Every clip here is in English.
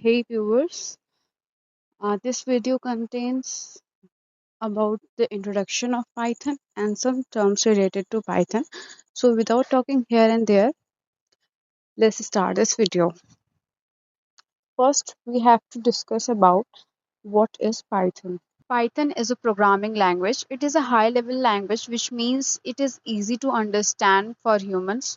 Hey viewers, this video contains about the introduction of Python and some terms related to Python. So without talking here and there, let's start this video. First, we have to discuss about what is Python. Python is a programming language. It is a high level language, which means it is easy to understand for humans.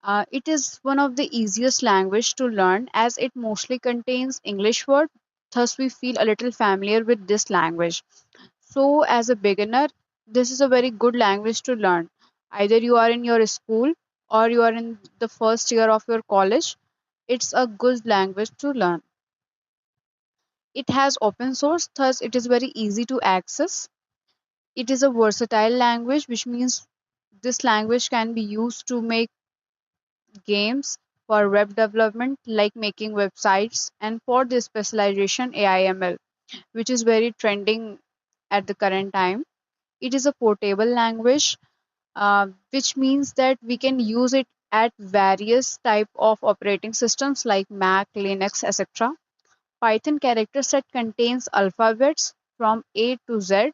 It is one of the easiest language to learn as it mostly contains English word. Thus, we feel a little familiar with this language. So, as a beginner, this is a very good language to learn. Either you are in your school or you are in the first year of your college, it's a good language to learn. It has open source, thus, it is very easy to access. It is a versatile language, which means this language can be used to make games, for web development, like making websites, and for the specialization AIML, which is very trending at the current time. It is a portable language, which means that we can use it at various type of operating systems like Mac, Linux, etc. Python character set contains alphabets from A to Z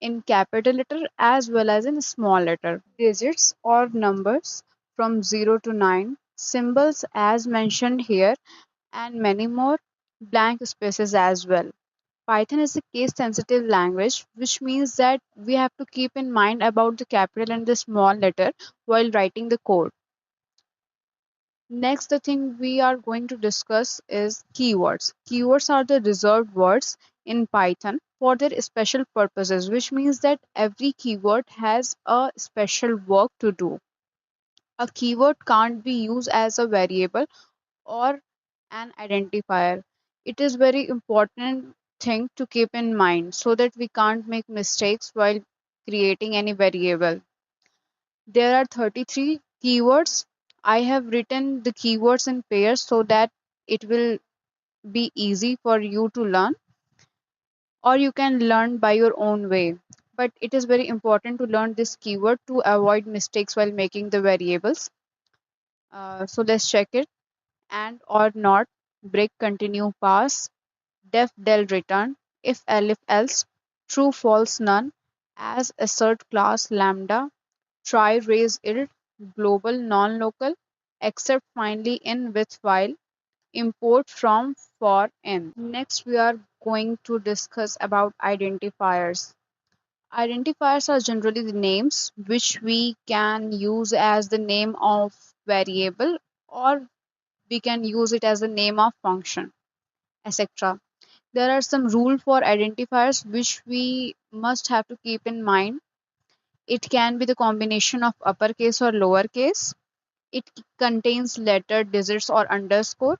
in capital letter as well as in small letter, digits or numbers from 0 to 9, symbols as mentioned here, and many more, blank spaces as well. Python is a case sensitive language, which means that we have to keep in mind about the capital and the small letter while writing the code. Next, the thing we are going to discuss is keywords. Keywords are the reserved words in Python for their special purposes, which means that every keyword has a special work to do. A keyword can't be used as a variable or an identifier. It is very important thing to keep in mind so that we can't make mistakes while creating any variable. There are 33 keywords. I have written the keywords in pairs so that it will be easy for you to learn, or you can learn by your own way. But it is very important to learn this keyword to avoid mistakes while making the variables. So let's check it. And or not, break, continue, pass, def del return, if else, true false none, as assert class lambda, try raise id, global non-local, except finally in with while, import from for in. Next we are going to discuss about identifiers. Identifiers are generally the names which we can use as the name of variable, or we can use it as the name of function, etc. There are some rules for identifiers which we must have to keep in mind. It can be the combination of uppercase or lowercase. It contains letter, digits, or underscore.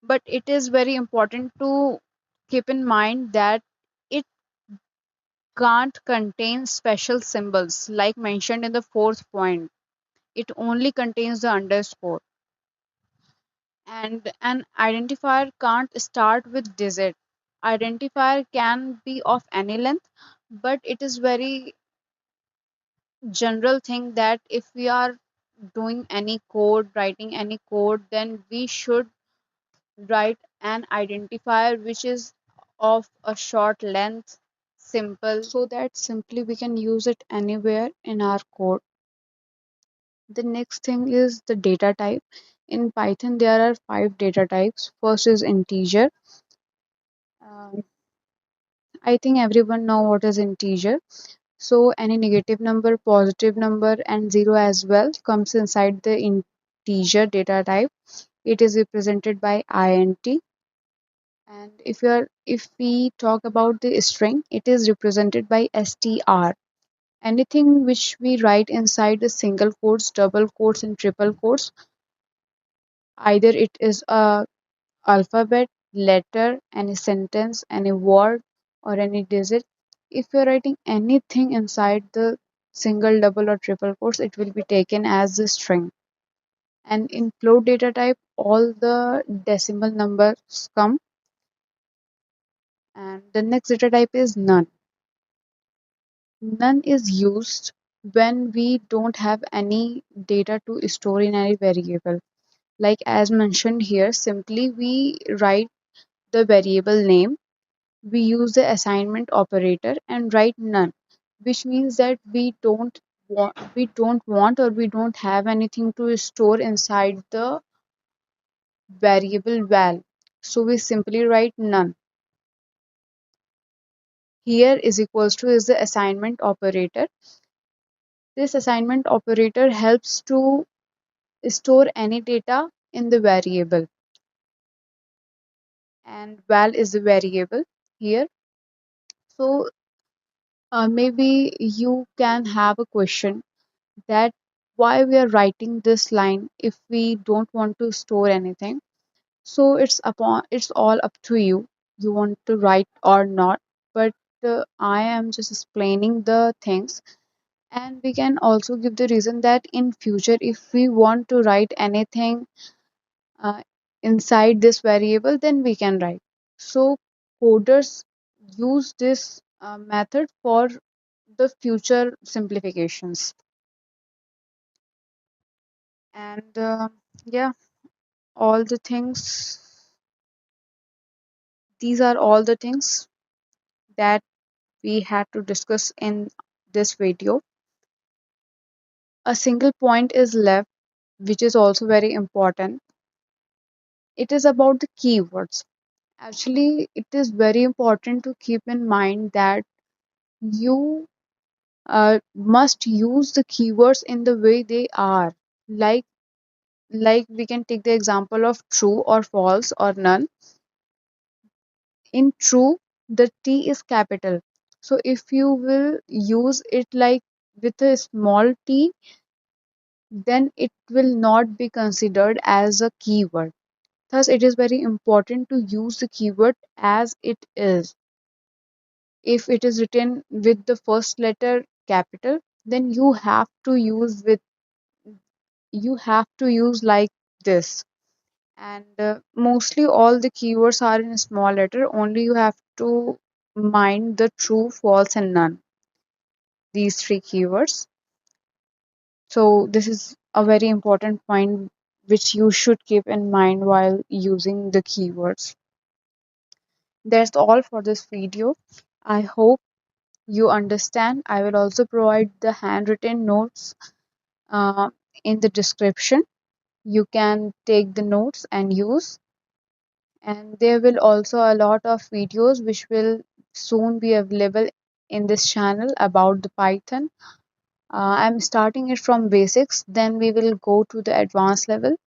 But it is very important to keep in mind that it can't contain special symbols like mentioned in the fourth point. It only contains the underscore. And an identifier can't start with digit. Identifier can be of any length, but it is very general thing that if we are doing any code, writing any code, then we should write an identifier which is of a short length, simple, so that simply we can use it anywhere in our code. The next thing is the data type. In Python, there are 5 data types. First is integer. Um, I think everyone know what is integer. So any negative number, positive number, and zero as well comes inside the integer data type. It is represented by int. And if we talk about the string, it is represented by str. Anything which we write inside the single quotes, double quotes, and triple quotes, either it is a alphabet, letter, any sentence, any word, or any digit. If you're writing anything inside the single, double, or triple quotes, it will be taken as a string. And in float data type, all the decimal numbers come. And the next data type is none. None is used when we don't have any data to store in any variable. Like as mentioned here, simply we write the variable name, we use the assignment operator and write none, which means that we don't want or we don't have anything to store inside the variable val. So we simply write none. Here is equals to is the assignment operator. This assignment operator helps to store any data in the variable, and val is the variable here. So maybe you can have a question that why we are writing this line if we don't want to store anything. So it's all up to you, you want to write or not. But I am just explaining the things, and we can also give the reason that in future if we want to write anything uh, inside this variable, then we can write. So coders use this method for the future simplifications. And yeah, all the things, these are all the things that we had to discuss in this video. A single point is left, which is also very important. It is about the keywords. Actually, it is very important to keep in mind that you must use the keywords in the way they are. Like like we can take the example of true or false or none. In true, the T is capital. So if you will use it like with a small t, then it will not be considered as a keyword. Thus, it is very important to use the keyword as it is. If it is written with the first letter capital, then you have to use like this. And mostly all the keywords are in small letter. Only you have to mind the true, false, and none. These three keywords. So this is a very important point which you should keep in mind while using the keywords. That's all for this video. I hope you understand. I will also provide the handwritten notes uh, in the description. You can take the notes and use. And there will also a lot of videos which will soon be available in this channel about the Python. I'm starting it from basics, then we will go to the advanced level.